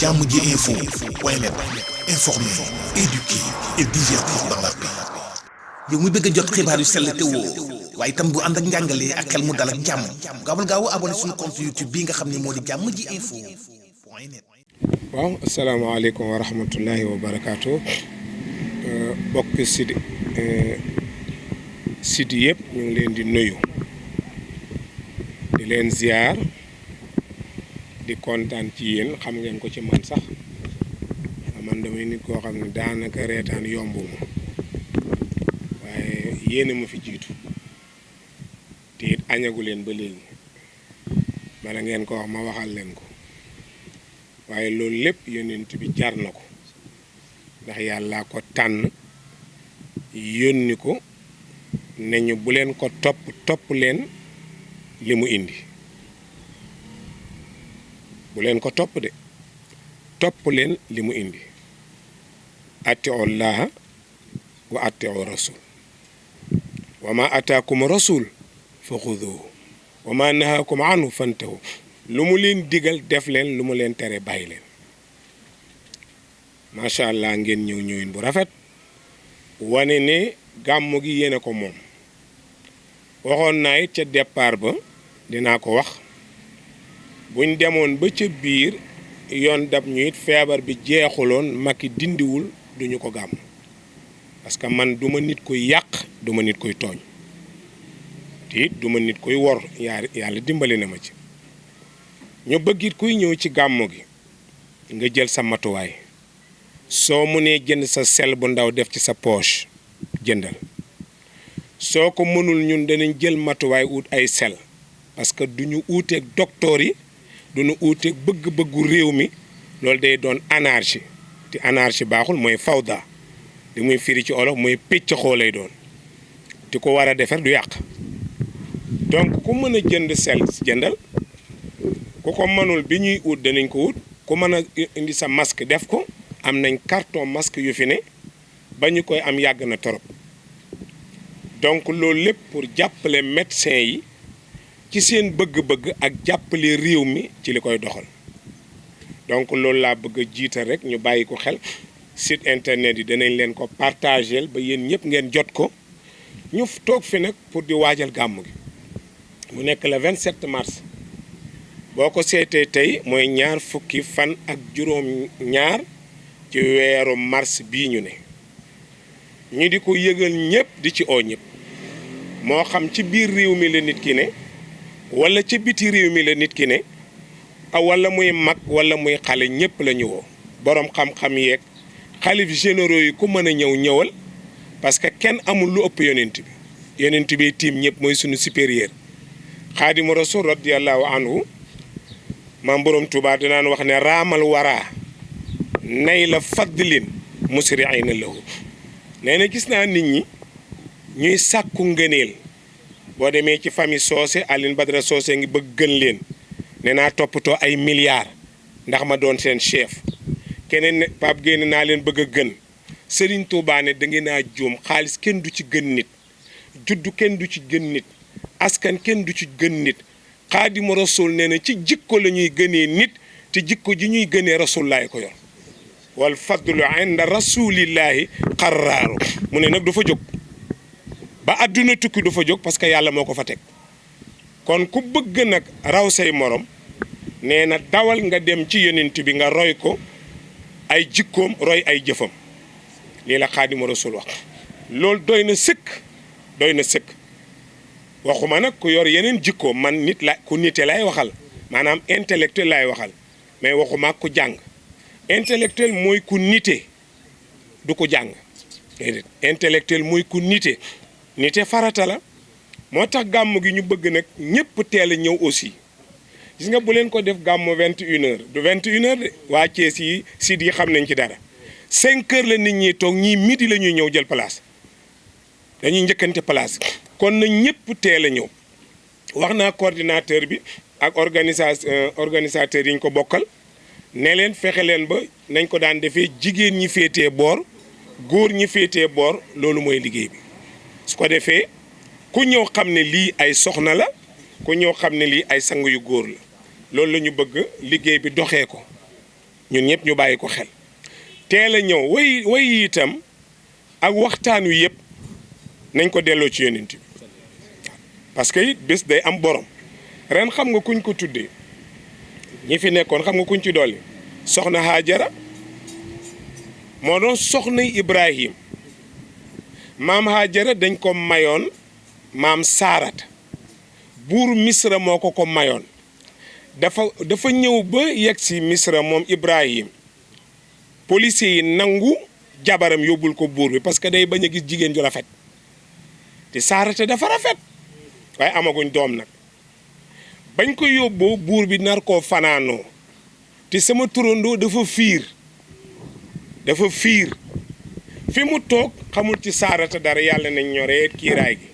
jàmm ji info point net, informer, éduquer et divertir dans la paix. yow mi bëgg a jot xibaar yu sell te woo waaye itam bu ànd ak njàngalee ak xel mu dal ak jàmm gaawal gaaw abonné suñu compte YouTube bii nga xam ne moo di jàmm ji info point net. waaw asalaamaaleykum wa rahmatullahi wa barakaatu bokk site yëpp ñu ngi leen di nuyu di leen ziar di kontaan ci yéen xam ngeen ko ci man sax man damay nit koo xam ne daanaka reetaan yombuma waaye yéen a ma fi jiitu te it añagu leen ba léegi bala ngeen ko wax ma waxal leen ko waaye loolu lépp yonent bi jar na ko ndax yàlla ko tànn yónni ko ne ñu bu leen ko topp leen li mu indi bu leen ko topp de topp leen li mu indi ati'u llaha wa ati'u rasul wa ma ataakum rasul fa xuduhu wa ma nahaakum anhu fantahu lu mu leen digal def leen lu mu leen tere bàyyi leen macha allah ngeen ñëwin bu rafet wane ne gàmmu gi yéene ko moom waxoon naa it ca départ ba dinaa ko wax buñ demoon ba ca biir yoon dab ñu it feebar bi jeexuloon Macky dindiwul duñu ko gàmm parce que man duma nit koy yàq duma nit koy tooñ te it duma nit koy wor yàlla dimbali na ma ci ñu bëggit kuy ñëw ci gàmmu gi nga jël sa matuwaay soo mënee jënd sa sel bu ndaw def ci sa poche jëndal soo ko mënul ñun danañ jël matuwaay ut ay sel parce que duñu uuteeg docteur yi duñu uuteeg bëgg-bëggu réew mi loolu day doon anarchie te anarchie baaxul mooy fawda li muy firi ci olof mooy pécc xoo lay doon te ko war a defar du yàq donc ku mën a jënd sel jëndal ku ko mënul bi ñuy ut danañ ko ut ku mën a indi sa masque def ko am nañ carton masque yu fi ne ba ñu koy am yàgg na torop donc loolu lépp pour jàppale médecin yi ci seen bëgg-bëgg ak jàppale réew mi ci li koy doxal donc loolu laa bëgg a jiital rek ñu bàyyi ko xel site internet yi danañ leen ko partagel ba yéen ñëpp ngeen jot ko ñu toog fi nag pour di waajal gàmmu gi mu nekk le 27 mars boo ko seetee tey mooy ñaar fukki fan ak juróom ñaar ci weeru mars bii ñu ne ñu di ko yëgal ñëpp di ci oo ñëpp moo xam ci biir réew mi la nit ki ne wala ci biti réew mi la nit ki ne wala muy mag wala muy xale ñëpp la ñu woo borom xam-xam yeeg xalif généraux yi ku mën a ñëwal parce que kenn amul lu ëpp yonent bi tiim ñëpp mooy suñu supérieur xaadimu rasul radiyallahu anhu maam borom Tuubaa dinaan wax ne raamal waraa nay la fadlin musri'ina lahu nee na gis naa nit ñi ñuy sàkku ngëneel boo demee ci famille Socé Aline Badara Socé ngi bëgg gën leen nee naa toppatoo ay milliards ndax ma doon seen chef keneen ne Pape Gueye naa leen bëgg a gën Serigne Touba ne da ngeen naa juum xaalis kenn du ci gën nit juddu kenn du ci gën nit askan kenn du ci gën nit Xaadimu Rasul nee na ci jikko la ñuy gënee nit te jikko ji ñuy gënee Rasulullaay ko yor wal fadlu inda rasulillahi xarraaru mu ne nag du fa jóg ba àdduna tukki du fa jóg parce que yàlla moo ko fa teg kon ku bëgg nag raw say morom nee na dawal nga dem ci yonent bi nga roy ko ay jikkoom roy ay jëfam lii la Xaadimu Rasul wax loolu doy na sëkk waxuma nag ku yor yeneen jikkoom man nit la ku nite lay waxal maanaam intellectuel lay waxal mais waxuma ku jàng intellectuel mooy ku nite du ko jàng intellectuel mooy ku nite farata la moo tax gàmm gi ñu bëgg nag ñëpp teel a ñëw aussi gis nga bu leen ko def gàmm 21h du 21h de waa Thiès yi site yi xam nañ ci dara 5h la nit ñi toog ñii midi la ñuy ñëw jël place dañuy njëkkante place kon na ñëpp teel a ñëw wax naa coordinateur bi ak organisateur yi ñu ko bokkal ne leen fexe leen ba nañ ko daan defee jigéen ñi féetee boor góor ñi féetee boor loolu mooy liggéey bi su ko defee ku ñëw xam ne lii ay soxna la ku ñëw xam ne lii ay sang yu góor la loolu la ñu bëgg liggéey bi doxee ko ñun ñëpp ñu bàyyi ko xel teel a ñëw way itam ak waxtaan wi yëpp nañ ko delloo ci yonent bi parce que it bés day am borom ren xam nga kuñ ko tuddee ñi fi nekkoon xam nga kuñ ci dolli soxna Haajara moo doon soxnay Ibrahim maam Haajara dañ ko mayoon maam Saarata buur Misra moo ko mayoon dafa ñëw ba yegg si Misra moom Ibrahim policiers yi nangu jabaram yóbbul ko buur bi parce que day bañ a gis jigéen ju rafet te Saarata dafa rafet waaye amaguñ doom nag bañ ko yóbboo buur bi nar koo fanaanoo te sama turandoo dafa fiir fi mu toog xamul ci Saarata dara yàlla nañ ñoree kiiraay gi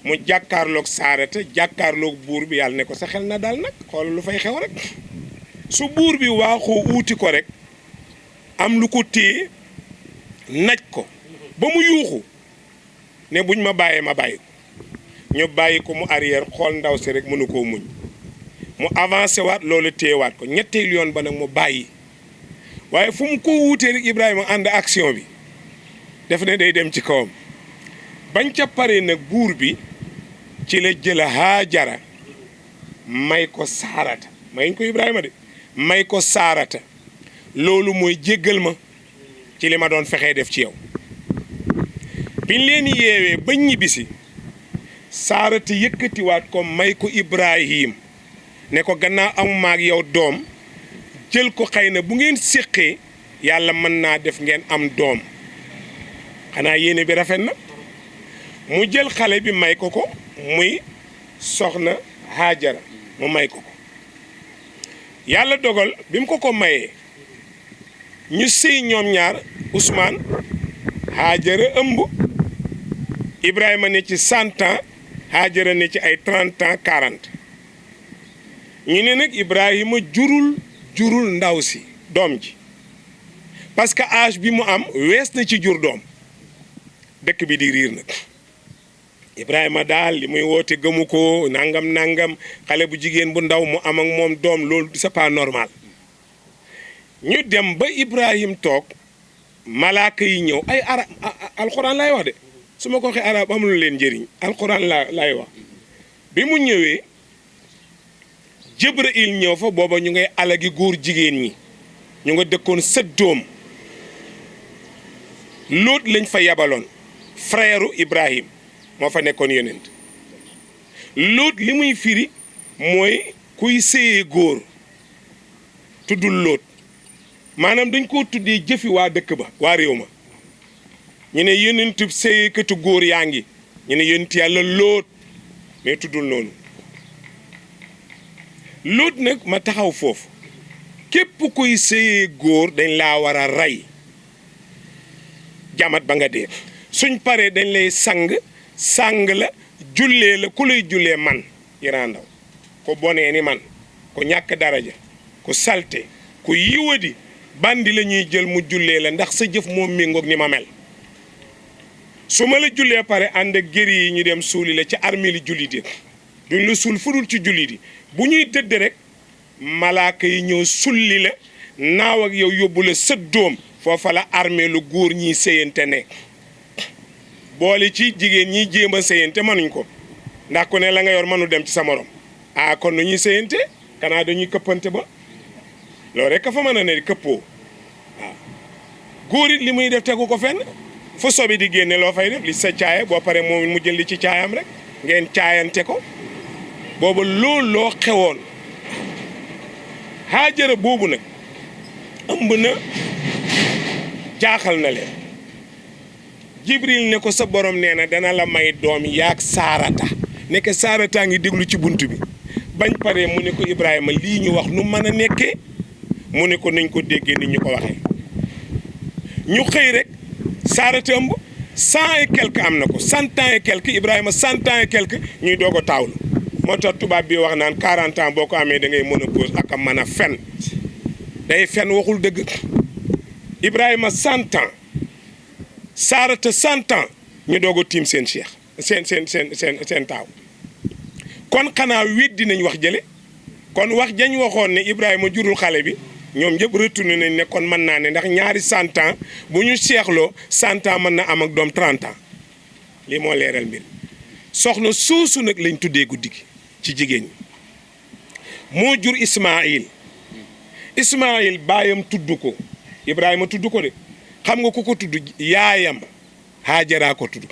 mu jàkkaarloog Saarata jàkkaarloog buur bi yàlla ne ko sa xel na dal nag xoolal lu fay xew rek su buur bi waaxoo uuti ko rek am lu ko téye naj ko ba mu yuuxu ne buñ ma bàyyee ma bàyyi ko ñu bàyyi ko mu arrière xool ndaw si rek mënu koo muñ mu avancé waat loolu téyewaat ko ñetteelu yoon ba nag mu bàyyi waaye fu mu ko wuutee rek Ibrahima ànd action bi def ne day dem ci kawam bañ ca pare nag buur bi ci la jëla Haajara may ko Saarata mayuñ ko Ibrahima de may ko Saarata loolu mooy jéggal ma ci li ma doon fexee def ci yow biñ leen yeewee ba ñibbisi Saarata yëkkatiwaat ko may ko Ibrahim ne ko gannaaw am maag yow doom jël ko xëy na bu ngeen séqee yàlla mën naa def ngeen am doom xanaa yéene bi rafet na mu jël xale bi may ko muy soxna Haajara mu may ko yàlla dogal bi mu ko mayee ñu sëy ñoom ñaar Ousmane Haajara ëmb Ibrahima ne ci 100 ans Haajara ne ci ay 30 ans 40 ñu ne nag Ibrahima jurul ndaw si doom ji parce que âge bi mu am wees na ci jur doom dëkk bi di riir nag Ibrahima daal li muy woote gëmu ko nangam xale bu jigéen bu ndaw mu am ak moom doom loolu c'est pas normal ñu dem ba Ibrahim toog malaaka yi ñëw ay arab alxuraan lay wax de su ma ko waxee arab amul leen njëriñ alxuraan lay wax bi mu ñëwee Jibril ñëw fa booba ñu ngay alagi góor jigéen ñi ñu nga dëkkoon Sëddoom Lóot lañ fa yabaloon frère Ibrahim moo fa nekkoon yonent Lóot li muy firi mooy kuy séyee góor tuddul Lóot maanaam dañ koo tuddee jëfi waa dëkk ba waa réew ma ñu ne yonentub séyeekatu góor yaa ngi ñu ne yonent yàlla Lóot mais tuddul noonu Lóot nag ma taxaw foofu képp kuy séyee góor dañ laa war a rey jamat ba nga dee suñ paree dañ lay sang la jullee la ku lay jullee man Iran Ndao ko bonee ni man ko ñàkk daraja ku salte ku yiwadi bandi la ñuy jël mu jullee la ndax sa jëf moom méngoog ni ma mel su ma la jullee pare ànd ak géri yi ñu dem suuli la ci armée li jullit yi duñ la suul fudul ci jullit yi bu ñuy tëdd rek malaaka yi ñëw sulli la naaw ak yow yóbbu la Sëddoom foofa la armée lu góor ñiy séyante ne boole ci jigéen ñiy jéem a séyante mënuñ ko ndax ku ne la nga yor mënu dem ci sa morom ah kon nu ñuy séyante kanaa dañuy këppante ba loolu rek ka fa mën a ne këppoo waaw góor it li muy def tegu ko fenn fu sobi di génne loo fay def li sa caaya boo pare moom mu jël li ci caayam rek ngeen caayante ko booba loolu loo xewoon Haajara boobu nag ëmb na jaaxal na leen Jibril ne ko sa borom nee na dana la may doom yaag Saarata nekk Saarata ngi déglu ci bunt bi bañ paree mu ne ko Ibrahima lii ñu wax nu mën a nekkee mu ne ko nañ ko déggee ni ñu ko waxee ñu xëy rek Saarata ëmb 100 et quelque am na ko 100 ans et quelque Ibrahima 100 ans et quelque ñuy doog a taawlu moo tax tubaab bi wax naan 40 ans boo ko amee da ngay ménopause ak a mën a fen day fen waxul dëgg Ibrahima 100 ans Saarata 100 ans ñu doog a tiim seen cheikh seen taaw kon xanaa weddi nañ wax jële kon wax jañ waxoon ne Ibrahima jurul xale bi ñoom ñëpp retourné nañ ne kon mën naa ne ndax ñaari 100 ans bu ñu seexloo 100 ans mën na am ak doom 30 ans lii moo leeral mbir soxna soosu nag lañ tuddee guddi gi ci jigéen ñi moo jur Ismaayil baayam tudd ko Ibrahima tudd ko de xam nga ku ko tudd yaayam Haajara ko tudd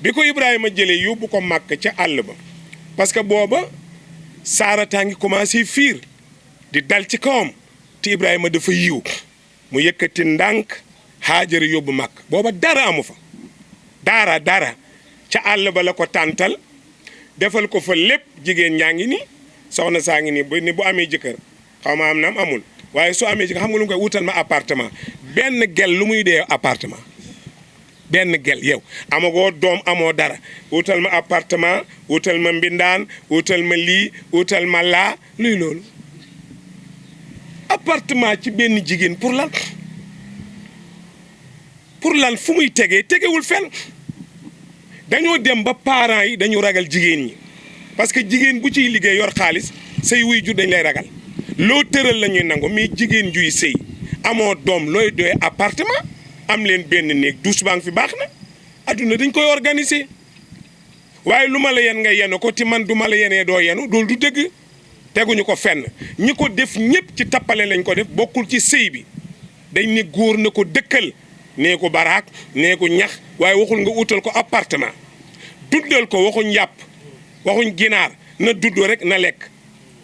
bi ko Ibrahima jëlee yóbbu ko Màkk ca àll ba parce que booba Saarataa ngi commencé fiir di dal ci kawam te Ibrahima dafa yiw mu yëkkati ndànk Haajara yóbbu Màkk booba dara amu fa dara ca àll ba la ko tàntal defal ko fa lépp jigéen ñaa ngi ni soxna saa ngi ni bu amee jëkkër xaw ma am naam amul waaye soo amee jëkkër xam nga lu mu koy wutal ma appartement benn gel lu muy dee appartement benn gel yow amagoo doom amoo dara wutal ma appartement wutal ma mbindaan wutal ma lii wutal ma laa luy loolu appartement ci benn jigéen pour lan fu muy tegewul fenn dañoo dem ba parents yi dañu ragal jigéen ñi parce que jigéen bu ciy liggéey yor xaalis say wuy jur dañ lay ragal loo tëral la ñuy nangu mais jigéen juy sëy amoo doom looy doy appartement am leen benn néeg douche baa ngi fi baax na adduna dañ koy organiser waaye lu ma la yen nga yenu ko ti man du ma la yenee doo yenu loolu du dëgg teguñu ko fenn ñi ko def ñëpp ci tappale lañ ko def bokkul ci sëy bi dañ ne góor na ko dëkkal nee ko baraak nee ko ñax waaye waxul nga utal ko appartement duddal ko waxuñ yàpp waxuñ ginaar na dudd rek na lekk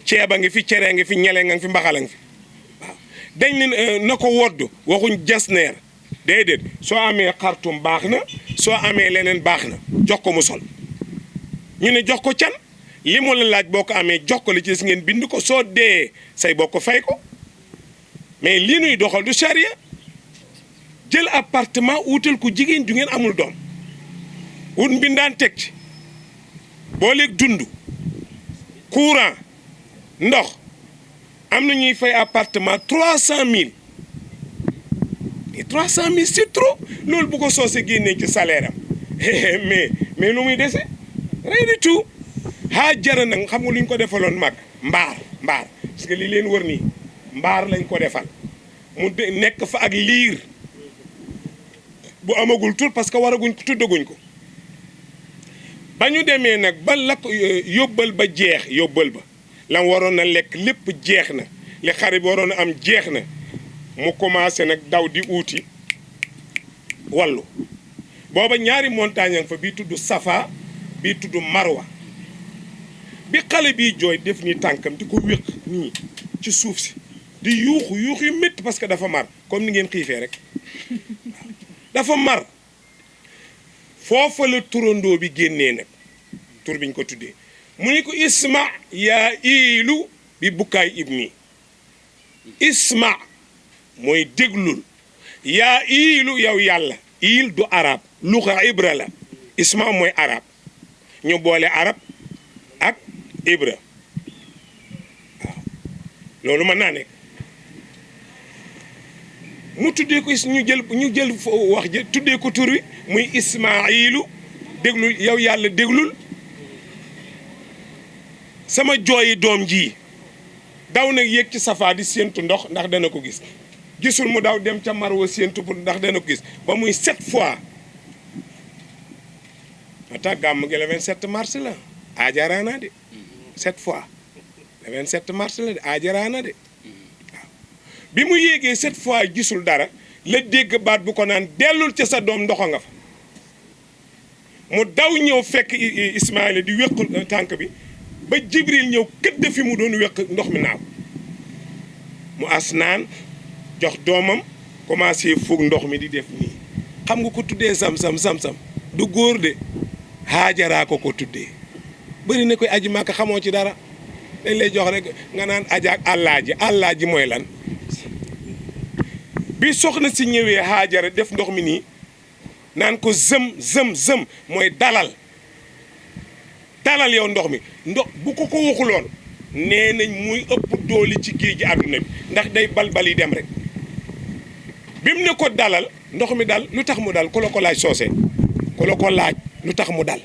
ceeba ngi fi cere ngi fi ñele nga fi mbaxala ngi fi waaw dañ ne na ko wodd waxuñ jasneer déedéet soo amee xartum baax na soo amee leneen baax na jox ko mu sol ñu ne jox ko can li mu la laaj boo ko amee jox ko li ci des ngeen bind ko soo dee say bokk fay ko mais lii nuy doxal du charia jël appartement wutal ko jigéen ju ngeen amul doom wut mbindaan teg ci booleeg dund courant ndox am na ñuy fay appartement 300000 et 300000 c'est trop loolu bu ko soosee génnee ci salaire am mais lu muy dese rien du tout Haajara nag xam nga lu ñu ko defaloon mag mbaar parce que li leen wër nii mbaar lañ ko defal mu nekk fa ak liir bu amagul tur parce que waraguñ ko tuddaguñ ko ba ñu demee nag ba la ko yóbbal ba jeex yóbbal ba lam waroon na lekk lépp jeex na li xarit bi waroon a am jeex na mu commencé nag daw di uuti wallu booba ñaari montagne fa bii tudd Safa bii tudd Marwa bi xale bii jooy def ni tànkam di ko wéq nii ci suuf si di yuuxu yu métti parce que dafa mar comme ni ngeen xiifee rek dafa mar foofa la turandoo bi génnee nag tur biñ ko tuddee mu ni ko isma yaa iilu bi bukkaay ibni isma mooy déglul yaa iilu yow yàlla iil du arab luxa ibra la isma mooy arab ñu boole arab ak ibra waaw loolu mën naa nekk mu tuddee ko ñu jël wax ji tuddee ko tur wi muy ismailu déglul yow yàlla déglul sama jooyi doom ji daw nag yéeg ci Safa di séentu ndox ndax dana ko gis gisul mu daw dem ca Marwa séentu pour ndax dana ko gis ba muy 7 fois ata gàmm gi le 27 mars la aajaraana de 7 fois le 27 mars la de aajaraana de waaw bi mu yéegee 7 fois gisul dara la dégg baat bu ko naan dellul ca sa doom ndoxa nga fa mu daw ñëw fekk Ismaïla di wéq tànk bi ba Jibril ñëw këdd fi mu doon wéq ndox mi naaw mu as naan jox doomam commencé fukk ndox mi di def nii xam nga ko tuddee sam-sam du góor de Haajaraa ko tuddee bëri na koy aji Màkka xamoo ci dara dañ lay jox rek nga naan aja ak àllaaji mooy lan bi soxna si ñëwee Haajara def ndox mi nii naan ko zëm mooy dalal yow ndox mi ndox bu ko waxuloon nee nañ muy ëpp dooli ci géej gi àdduna bi ndax day balbal yi dem rek bi mu ne ko dalal ndox mi dal lu tax mu dal ku la ko laaj soose ku la ko laaj lu tax mu dal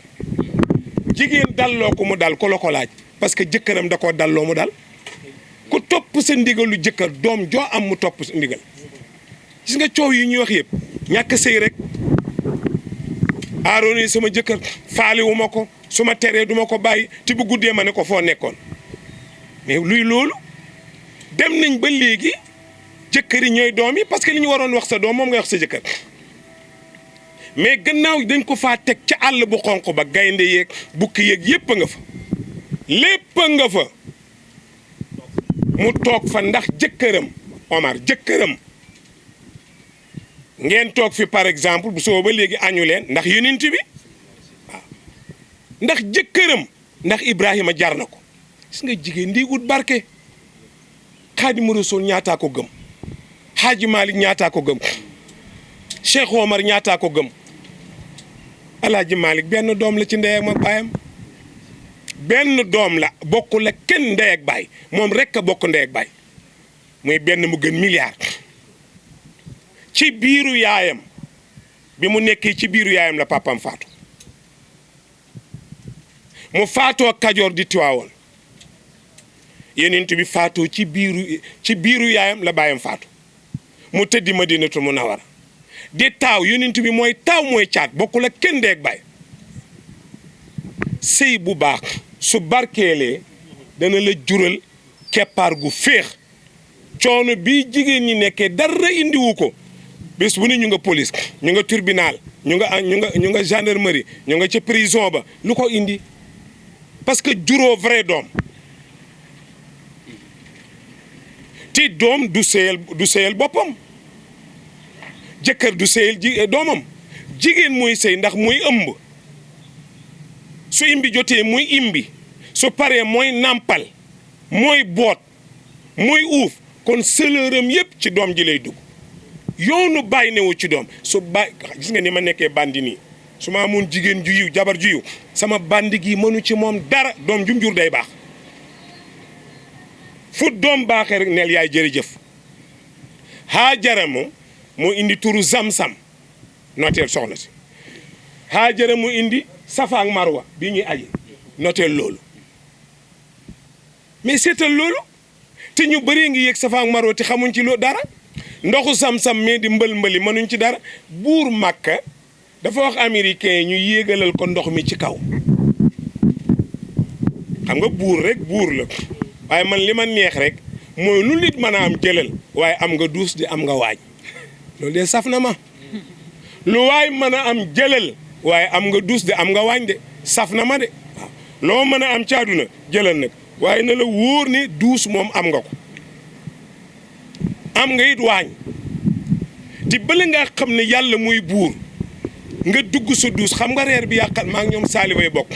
jigéen dalloo ko mu dal ku la ko laaj parce que jëkkëram da koo dalloo mu dal ku topp topp sa ndigalu jëkkër doom joo am mu topp sa ndigal gis nga coow yi ñuy wax yëpp ñàkk sëy rek Aaroona sama jëkkër faale wu ma ko su ma teree du ma ko bàyyi te bu guddee ma ne ko foo nekkoon mais luy loolu dem nañ ba léegi jëkkër yi ñooy doom yi parce que li ñu waroon wax sa doom moom ngay wax sa jëkkër mais gannaaw dañ ko faa teg ca àll bu xonq ba gaynde yeeg bukki yeeg yépp a nga fa lépp a nga fa mu toog fa ndax jëkkëram Omar jëkkëram ngeen toog fi par exemple bu soo ba léegi añu leen ndax yonent bi waaw ndax jëkkëram ndax Ibrahima jar na ko gis nga jigéen di wut barke Xaadimu Rasuul ñaataa ko gëm Xaaji Malik ñaataa ko gëm Cheikh Omar ñaataa ko gëm Alaaji Malik benn doom la ci ndey ak baayam benn doom la bokkul ak kenn ndey ak baay moom rek a bokk ndey ak baay muy benn mu gën milliard ci biiru yaayam bi mu nekkee ci biiru yaayam la papam faatu mu faatoo Kajoor di Tiwaawoon Yonent bi faatoo ci biiru yaayam la baayam faatu mu tëddi Madinatu Munawwara di taaw Yonent bi mooy taaw mooy caat bokkul ak kenn ndey ak baay sëy bu baax su barkeelee dana la jural keppaar gu féex coono bi jigéen ñi nekkee dara indiwu ko bés bu ne ñu nga police ñu nga tribunal ñu nga gendarmerie ñu nga ca prison ba lu ko indi parce que juróo vrai doom ti doom du sëyal boppam jëkkër du sëyal doomam jigéen mooy sëy ndax mooy ëmb su imbi jotee muy imbi su paree mooy nàmpal mooy boot mooy uuf kon sëlëram yépp ci doom ji lay dugg yoonu bàyyi newu ci doom su bàyyi gis nga ni ma nekkee bandi nii su ma amoon jigéen ju yiw jabar ju yiw sama bandi gi mënu ci moom dara doom jum jur day baax fu doom baaxee rek neel yaay jërëjëf Haajara moom moo indi turu Zamzam noteel soxna si Haajara mu indi Safa ak Marwa bi ñuy aji noteel loolu mais seetal loolu te ñu bëree ngi yéeg Safa ak Marwa te xamuñ ci loolu dara ndoxu Zamzam mais di mbël-mbëli mënuñ ci dara buur Màkka dafa wax américain yi ñu yéegalal ko ndox mi ci kaw xam nga buur rek buur la waaye man li ma neex rek mooy lu nit mën a am jëlal waaye am nga duus di am nga waañ loolu de saf na ma lu waay mën a am jëlal waaye am nga duus de am nga waañ de saf na ma de waaw loo mën a am ci àdduna jëlal nag waaye na la wóor ne duus moom am nga ko am nga it waañ te bala ngaa xam ne yàlla muy buur nga dugg sa duus xam nga reer bi yàqal maa ngi ñoom saalibay bokk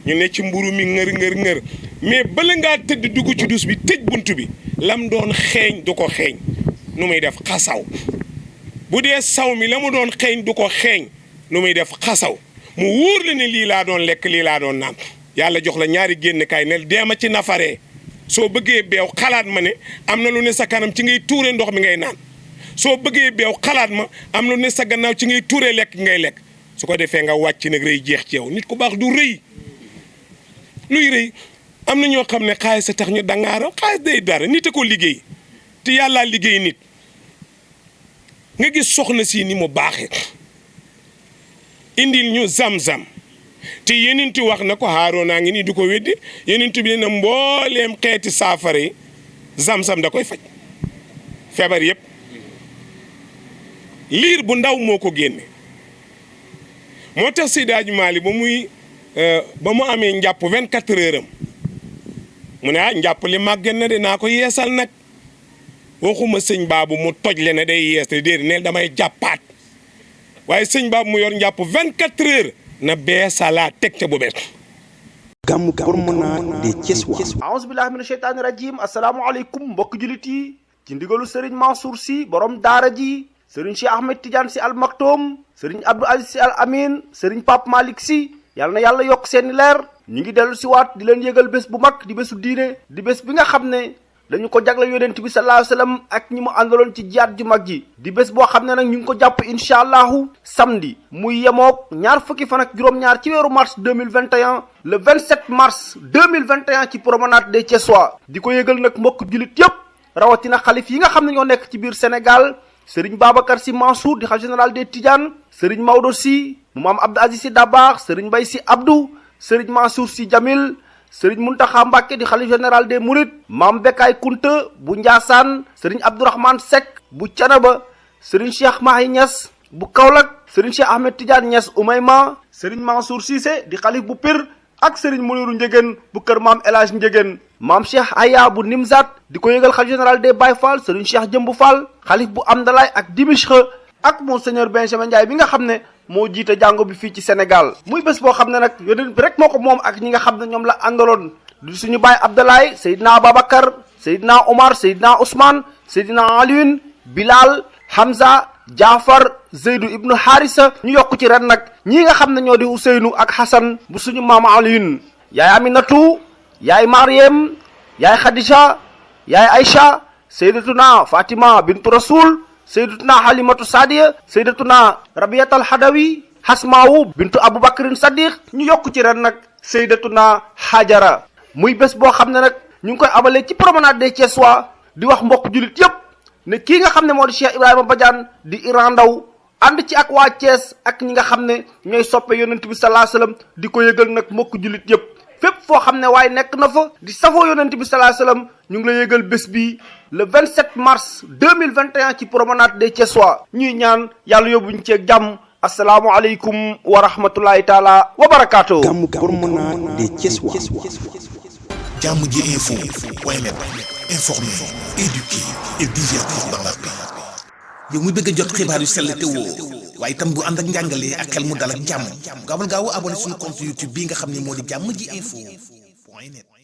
ñu ne ci mburu mi ngër mais bala ngaa tëdd dugg ci duus bi tëj bunt bi lam doon xeeñ du ko xeeñ nu muy def xasaw bu dee saw mi la mu doon xeeñ du ko xeeñ nu muy def xasaw mu wóor la ne lii laa doon lekk lii laa doon naan yàlla jox la ñaari génn kaay ne deema ci nafaree soo bëggee beew xalaat ma ne am na lu ne sa kanam ci ngay tuure ndox mi ngay naan soo bëggee beew xalaat ma am na lu ne sa gannaaw ci ngay tuure lekk ngay lekk su ko defee nga wàcc nag rëy jeex ci yow nit ku baax du rëy luy rëy am na ñoo xam ne xaalis sa tax ñu dangaaro xaalis day dara nit a ko liggéey te yàllaa liggéey nit nga gis soxna si ni mu baaxee indil ñu Zamzam te yenentu wax na ko Haaruna ngi nii du ko weddi yenentu bi na mbooleem xeeti saafara yi Zamzam da koy faj feebar yépp liir bu ndaw moo ko génne moo tax Seydi Hadji Malick ba mu amee njàpp 24 heures am mu ne njàpp li màgget na de naa ko yeesal nag waxuma sëñ baabu mu toj le ne day yees te déedéet neel damay jàppaat waaye sëñ baabu mu yor njàpp 24 heures na beesalaat teg ca bu bees. gàmmu promenade des Thiessois. aouzu billahi mina sheytaani rajim asalaamaaleykum mbokk julit yi ci ndigalu Serigne Mansour Sy borom daara ji Serigne Cheikh Ahmed Tidiane Sy Al Maktoum Serigne Abdou Aziz Sy Al Amin Serigne Pape Malick Sy yàlla na yàlla yokk seeni leer ñu ngi dellu si waat di leen yëgal bés bu mag di bésu diine di bés bi nga xam ne dañu ko jagle yonent bi sallallahu alayhi wa sallam ak ñi mu àndaloon ci jihaad ju mag ji di bés boo xam ne nag ñu ngi ko jàpp incha allahu samedi muy yemook ñaar fukki fan ak juróom-ñaar ci weeru mars 2021 le 27 mars 2021 ci promenade des Thiessois di ko yëgal nag mbokk julit yépp rawatina xalif yi nga xam ne ñoo nekk ci biir Sénégal sëriñ Babacar Sy Mansour di xalif général des Tidianes sëriñ Maodo Sy mu maam Abdou Aziz Sy Dabakh sëriñ Mbaye Sy Abdou sëriñ Mansour Sy Jamil sëriñ Muntaxa Mbàkke di xalif général des Mourides maam Bekkaay Kunta bu Njaasaan sëriñ Abdourahmane Seck bu Canaba sëriñ Cheikh Mahi Niass bu Kaolack sëriñ Cheikh Ahmed Tidiane Niass Oumayma sëriñ Mansour Cissé di xalif bu Pire ak sëriñ Muniru Njëgeen bu kër maam El Hadj Njëgeen maam Cheikh Aya bu Nimzat di ko yëgal xalif général des Baye Fall sëriñ Cheikh Jëmbu Fall xalif bu Amdalaay ak Dimishq ak monseigneur Benjamin Ndiaye bi nga xam ne moo jiite jàngo bi fii ci Sénégal muy bés boo xam ne nag yonent bi rek moo ko moom ak ñi nga xam ne ñoom la àndaloon di suñu baay Abdalaay Seydina Ababacar Seydina Omar Seydina Ousmane Seydina Alioune Bilal Hamza Jaafar Zeydu ibnu Harisa ñu yokk ci ren nag ñii nga xam ne ñoo di Ousseynou ak Hassan bu suñu maama Alioune yaay Aminatu yaay Mariam yaay Khadija yaay Aïcha Seydatuna Fatima bintu Rasul Seydatuna Halimatu Sadiya Seydatuna Rabiyat al Hadawi Hasmaawu bintu Aboubacrin Sadiq ñu yokk ci ren nag Seydatuna Hajara muy bés boo xam ne nag ñu ngi koy amalee ci promenade des Thiessois di wax mbokk jullit yépp ne kii nga xam ne moo di Cheikh Ibrahima Badiane di Iran Ndaw ànd ci ak waa Thiès ak ñi nga xam ne ñooy soppe yonent bi sallallahu alayhi wasallam di ko yëgal nag mbokk jullit yépp fépp foo xam ne waaye nekk na fa di safoo yonent bi sallallahu alayhi wasallam ñu ngi la yëgal bés bi le 27 mars 2021 ci promenade des Thiessois ñuy ñaan yàlla yóbbuñ ci jàmm asalaamualeykum wa rahmatullahi taala wa barakaatu. Gamou promenade des Thiessois. jàmm ji info point net informer, éduquer et divertir dans la paix. yow mi bëgg a jot xibaar yu sell te woo waaye itam bu ànd ak njàngalee ak xel mu dal ak jàmm gaawal gaaw abonné suñu compte YouTube bii nga xam ne moo di jàmm ji info point net